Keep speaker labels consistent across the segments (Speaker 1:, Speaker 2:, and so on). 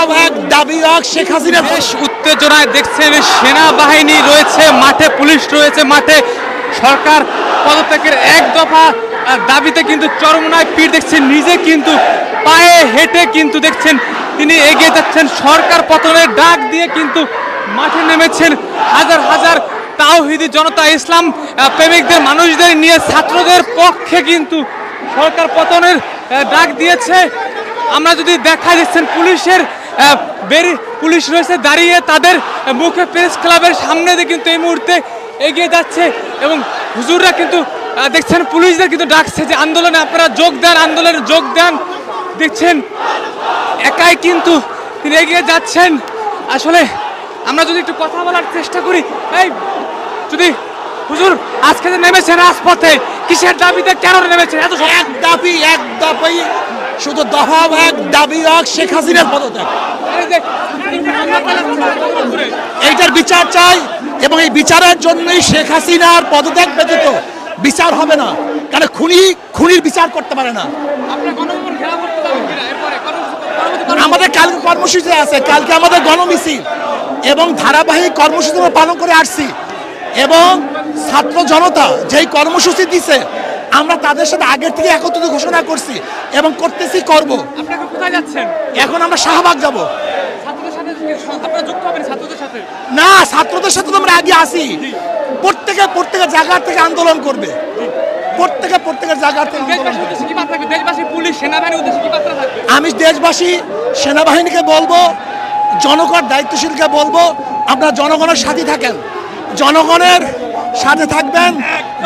Speaker 1: দফা এক দাবি এক শেখ হাসিনা।
Speaker 2: বেশ উত্তেজনায় দেখছেন সেনাবাহিনী রয়েছে মাঠে, পুলিশ রয়েছে মাঠে। সরকার পদত্যাগের এক দফা দাবিতে কিন্তু চরমনায় পীর দেখছেন নিজে কিন্তু পায়ে হেঁটে কিন্তু দেখছেন তিনি এগিয়ে যাচ্ছেন। সরকার পতনের ডাক দিয়ে কিন্তু মাঠে নেমেছেন হাজার হাজার তাওহিদি জনতা, ইসলাম প্রেমিকদের মানুষদের নিয়ে ছাত্রদের পক্ষে কিন্তু সরকার পতনের ডাক দিয়েছে। আমরা যদি দেখা যাচ্ছেন পুলিশের পুলিশ রয়েছে দাঁড়িয়ে, তাদের মুখে প্রেস ক্লাবের সামনে দিয়ে কিন্তু এই মুহূর্তে এগিয়ে যাচ্ছে এবং হুজুররা কিন্তু দেখছেন পুলিশদের কিন্তু ডাকছে যে আন্দোলনে আপনারা যোগ দেন, আন্দোলনে যোগ দেন। দেখছেন একাই কিন্তু তিনি এগিয়ে যাচ্ছেন। আসলে আমরা যদি একটু কথা বলার চেষ্টা করি, এই যদি হুজুর আজকে যে নেমেছেন রাজপথে কিসের দাবিতে, কেন নেমেছেন? এত
Speaker 1: এক দাবি এক দাবি, শুধু দফা এক দাবি এক শেখ হাসিনার পদত্যাগ। এইটার বিচার চাই এবং এই বিচারের জন্যই শেখ হাসিনার পদত্যাগ ব্যতীত বিচার হবে না। কারণ খুনির বিচার করতে পারে না। আমাদের কালকে কর্মসূচি আছে, কালকে আমাদের গণমিছিল এবং ধারাবাহিক কর্মসূচি পালন করে আসছি এবং ছাত্র জনতা যেই কর্মসূচি দিছে আমরা তাদের সাথে আগের থেকে একত্রিত ঘোষণা করছি এবং করতেছি, করব।
Speaker 2: কোথায় যাচ্ছেন?
Speaker 1: এখন আমরা শাহবাগ যাব। না, ছাত্রদের সাথে তো আমরা আগে আসি। প্রত্যেকের জায়গা থেকে আন্দোলন করবে, প্রত্যেকের জায়গা থেকে আন্দোলন করবে। আমি দেশবাসী সেনাবাহিনীকে বলবো, জনগণ দায়িত্বশীলকে বলবো, আপনারা জনগণের সাথে থাকেন, জনগণের সাথে থাকবেন,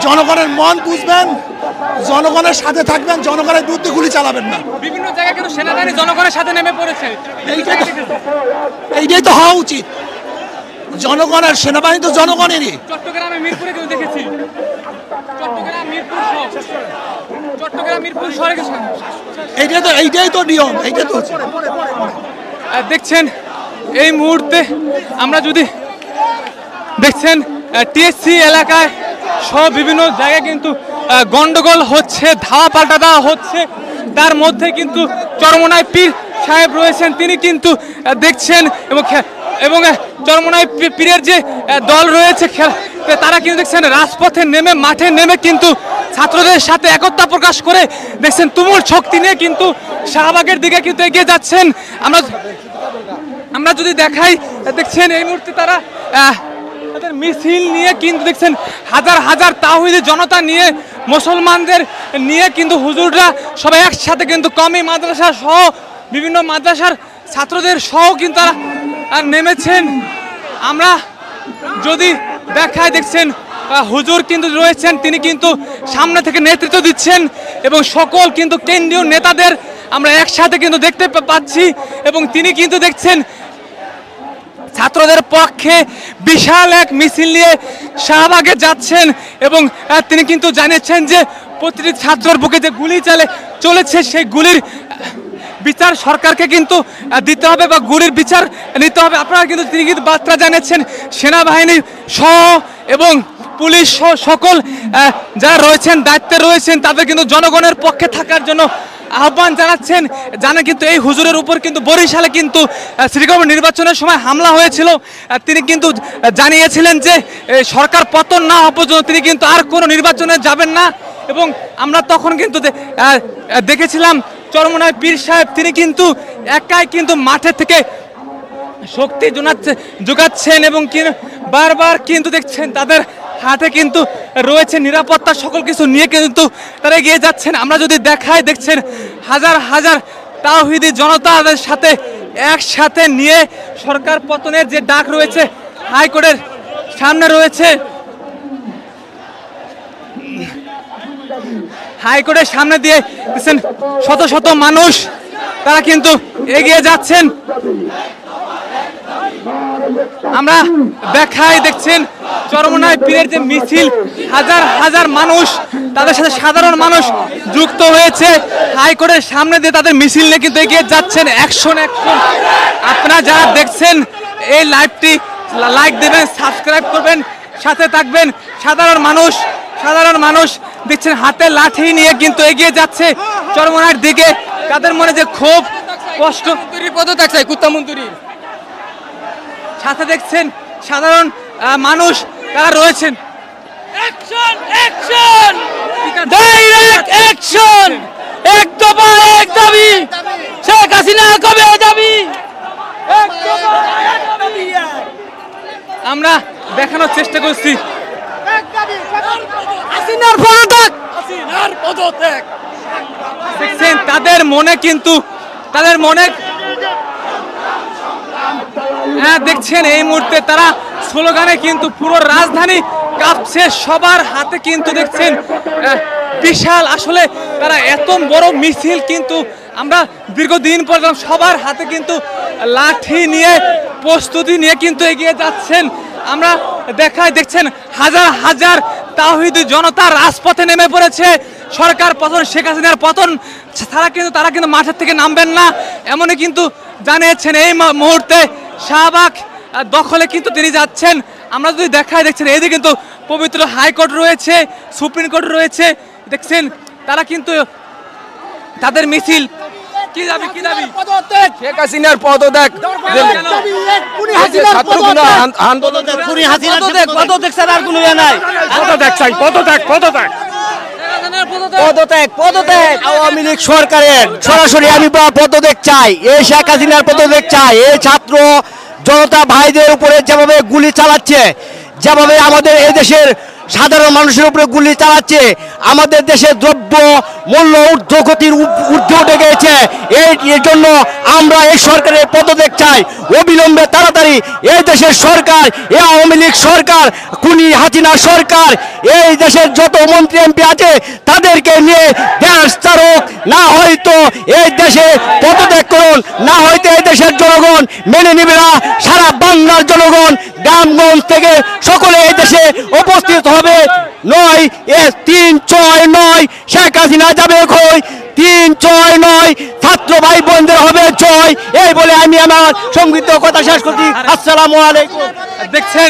Speaker 1: জনগণের মন বুঝবেন, জনগণের সাথে থাকবেন, জনগণের বিরুদ্ধে গুলি চালাবেন না।
Speaker 2: বিভিন্ন জায়গায় কিন্তু সেনাবাহিনী জনগণের সাথে নেমে পড়েছে।
Speaker 1: এইটাই তো হওয়া উচিত। জনগণের সেনাবাহিনী তো জনগণেরই।
Speaker 2: চট্টগ্রামে মিরপুরে কিন্তু দেখেছি, চট্টগ্রাম মিরপুর শহরে
Speaker 1: এইটাই তো নিয়ম, এইটাই তো
Speaker 2: দেখছেন। এই মুহূর্তে আমরা যদি দেখছেন টিএসসি এলাকায় সব বিভিন্ন জায়গায় কিন্তু গন্ডগোল হচ্ছে, ধাওয়া পাল্টা দেওয়া হচ্ছে। তার মধ্যে কিন্তু চরমনায় পীর সাহেব রয়েছেন, তিনি কিন্তু দেখছেন এবং চরমনায় পীরের যে দল রয়েছে তারা কিন্তু দেখছেন রাজপথে নেমে, মাঠে নেমে কিন্তু ছাত্রদের সাথে একতা প্রকাশ করে দেখছেন তুমুল শক্তি নিয়ে কিন্তু শাহবাগের দিকে কিন্তু এগিয়ে যাচ্ছেন। আমরা যদি দেখাই, দেখছেন এই মুহূর্তে তারা তাদের মিছিল নিয়ে কিন্তু দেখছেন হাজার হাজার তাওহীদি জনতা নিয়ে, মুসলমানদের নিয়ে কিন্তু হুজুররা সবাই একসাথে কিন্তু কমি মাদ্রাসা সহ বিভিন্ন মাদ্রাসার ছাত্রদের সহ কিন্তু তারা নেমেছেন। আমরা যদি দেখাই, দেখছেন হুজুর কিন্তু রয়েছেন, তিনি কিন্তু সামনে থেকে নেতৃত্ব দিচ্ছেন এবং সকল কিন্তু কেন্দ্রীয় নেতাদের আমরা একসাথে কিন্তু দেখতে পাচ্ছি এবং তিনি কিন্তু দেখছেন ছাত্রদের পক্ষে বিশাল এক মিছিল নিয়ে শাহবাগে যাচ্ছেন এবং তিনি কিন্তু জানিয়েছেন যে প্রতিটি ছাত্রের বুকে যে গুলি চলেছে সেই গুলির বিচার সরকারকে কিন্তু দিতে হবে বা গুলির বিচার নিতে হবে। আপনারা কিন্তু তিনি কিন্তু বার্তা জানিয়েছেন সেনাবাহিনী সহ এবং পুলিশ সহ সকল যারা রয়েছেন দায়িত্বে রয়েছেন তাদের কিন্তু জনগণের পক্ষে থাকার জন্য আহ্বান জানাচ্ছেন। জানেন কিন্তু এই হুজুরের উপর কিন্তু বরিশালে কিন্তু শ্রীকোট নির্বাচনের সময় হামলা হয়েছিল। তিনি কিন্তু জানিয়েছিলেন যে সরকার পতন না হওয়া পর্যন্ত তিনি কিন্তু আর কোনো নির্বাচনে যাবেন না এবং আমরা তখন কিন্তু দেখেছিলাম চরমনায় পীর সাহেব তিনি কিন্তু একাই কিন্তু মাঠে থেকে শক্তি যোগাচ্ছেন এবং বারবার কিন্তু দেখছেন তাদের হাতে কিন্তু রয়েছে নিরাপত্তা, সকল কিছু নিয়ে কিন্তু তারা এগিয়ে যাচ্ছেন। আমরা যদি দেখাই, দেখছেন হাজার হাজার তাওহীদি জনতাদের সাথে একসাথে নিয়ে সরকার পতনের যে ডাক রয়েছে হাইকোর্টের সামনে রয়েছে, হাইকোর্টের সামনে দিয়ে দেখছেন শত শত মানুষ তারা কিন্তু এগিয়ে যাচ্ছেন। আমরা দেখাই, দেখছেন চরমনায় পীরের যে মিছিল, হাজার হাজার মানুষ, তাদের সাথে সাধারণ মানুষ যুক্ত হয়েছে হাইকোর্টের সামনে দিয়ে তাদের মিছিল নিয়ে কিন্তু এগিয়ে যাচ্ছেন অ্যাকশন। আপনারা যারা দেখছেন এই লাইভটি লাইক দেবেন, সাবস্ক্রাইব করবেন, সাথে থাকবেন। সাধারণ মানুষ দেখছেন হাতে লাঠি নিয়ে কিন্তু এগিয়ে যাচ্ছে চরমনার দিকে। তাদের মনে যে ক্ষোভ স্পষ্ট পদত্যাগ চাই কুত্তা মন্ত্রীর। সাথে দেখছেন সাধারণ মানুষ তারা রয়েছেন।
Speaker 3: অ্যাকশন অ্যাকশন ডাইরেক্ট অ্যাকশন, এক দফা এক দাবি, শেখ হাসিনা কবে যাবি, এক দফা এক দাবি।
Speaker 2: আমরা দেখানোর চেষ্টা করছি
Speaker 3: হাসিনার পদত্যাগ, হাসিনার পদত্যাগ।
Speaker 2: দেখছেন তাদের মনে কিন্তু তাদের মনে দেখছেন এই মুহূর্তে তারা স্লোগানে কিন্তু পুরো রাজধানী কাঁপছে, সবার হাতে কিন্তু দেখছেন বিশাল, আসলে তারা এত বড় মিছিল কিন্তু আমরা দীর্ঘদিন পর সবার হাতে কিন্তু লাঠি নিয়ে প্রস্তুতি নিয়ে কিন্তু এগিয়ে যাচ্ছেন। আমরা দেখছেন হাজার হাজার তাওহীদি জনতা রাজপথে নেমে পড়েছে। সরকার পতন, শেখ হাসিনার পতন তারা কিন্তু মাঠের থেকে নামবেন না এমনই কিন্তু জানিয়েছেন। এই মুহূর্তে শাহবাগ দখলে কিন্তু তিনি যাচ্ছেন। আমরা যদি দেখছেন এইদিকে কিন্তু পবিত্র হাইকোর্ট রয়েছে, সুপ্রিম কোর্ট রয়েছে, দেখছেন তারা কিন্তু তাদের মিছিল কি দাবি
Speaker 3: শেখ হাসিনার পদত্যাগ, পদত্যাগ ছাড়া আর কোনো ইয়ে নাই।
Speaker 4: পদত্যাগ চাই, পদত্যাগ পদত্যাগ
Speaker 3: পদত্যাগ পদত্যাগ আওয়ামী লীগ সরকারের সরাসরি আমি পদত্যাগ চাই। এই শেখ হাসিনার পদত্যাগ চাই। এই ছাত্র জনতা ভাইদের উপরে যেভাবে গুলি চালাচ্ছে, যেভাবে আমাদের এই দেশের সাধারণ মানুষের উপরে গুলি চালাচ্ছে, আমাদের দেশের দ্রব্য মূল্য ঊর্ধ্বগতির ঊর্ধ্বে উঠে গেছে। এর জন্য আমরা এই সরকারের পদত্যাগ চাই অবিলম্বে, তাড়াতাড়ি। এই দেশের সরকার, এই আওয়ামী লীগ সরকার, খুনি হাসিনা সরকার, এই দেশের যত মন্ত্রী এমপি আছে তাদেরকে নিয়ে দেশ চারক, না হয়তো এই দেশে পদত্যাগ করুন, না হয়তো এই দেশের জনগণ মেনে নিবে না। সারা বাংলার জনগণ গ্রামগঞ্জ থেকে সকলে এই দেশে উপস্থিত হবে। 9-3-6-9 শেখ হাসিনা যাবে কই, 3-6-9 ছাত্র ভাই বোনদের হবে জয়। এই বলে আমি আমার সংক্ষিপ্ত কথা শেষ করছি। আসসালামু আলাইকুম।
Speaker 2: দেখছেন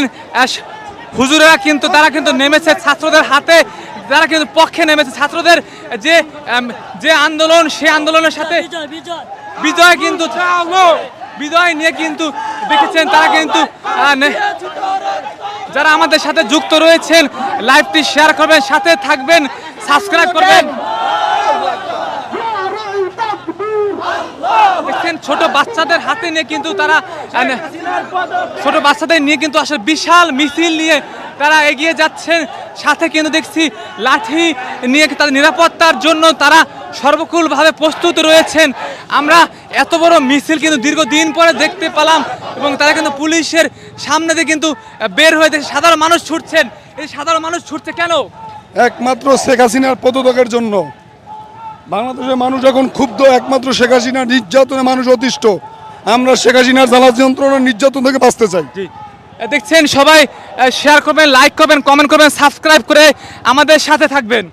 Speaker 2: হুজুরেরা কিন্তু তারা কিন্তু নেমেছে ছাত্রদের হাতে, তারা কিন্তু পক্ষে নেমেছে। ছাত্রদের যে আন্দোলন, সেই আন্দোলনের সাথে বিজয় কিন্তু বিজয় নিয়ে কিন্তু দেখেছেন তারা কিন্তু যারা আমাদের সাথে যুক্ত রয়েছেন লাইভটি শেয়ার করবেন, সাথে থাকবেন, সাবস্ক্রাইব করবেন। দেখছেন ছোট বাচ্চাদের হাতে নিয়ে কিন্তু তারা ছোট বাচ্চাদের নিয়ে কিন্তু আসলে বিশাল মিছিল নিয়ে তারা এগিয়ে যাচ্ছেন। সাথে কিন্তু দেখছি লাঠি নিয়ে তাদের নিরাপত্তার জন্য তারা সর্বকুলভাবে প্রস্তুত রয়েছেন। আমরা এত বড় মিছিল কিন্তু দীর্ঘদিন পরে দেখতে পেলাম এবং তারা কিন্তু পুলিশের সামনে দিয়ে কিন্তু বের হয়ে সাধারণ মানুষ ছুটছেন। এই সাধারণ মানুষ ছুটছে কেন?
Speaker 4: একমাত্র শেখ হাসিনার পদত্যাগের জন্য। বাংলাদেশের মানুষ এখন ক্ষুব্ধ, একমাত্র শেখ হাসিনার নির্যাতনে মানুষ অতিষ্ঠ। আমরা শেখ হাসিনার জ্বালা যন্ত্রণার নির্যাতন থেকে বাঁচতে চাই।
Speaker 2: দেখছেন সবাই শেয়ার করবেন, লাইক করবেন, কমেন্ট করবেন, সাবস্ক্রাইব করে আমাদের সাথে থাকবেন।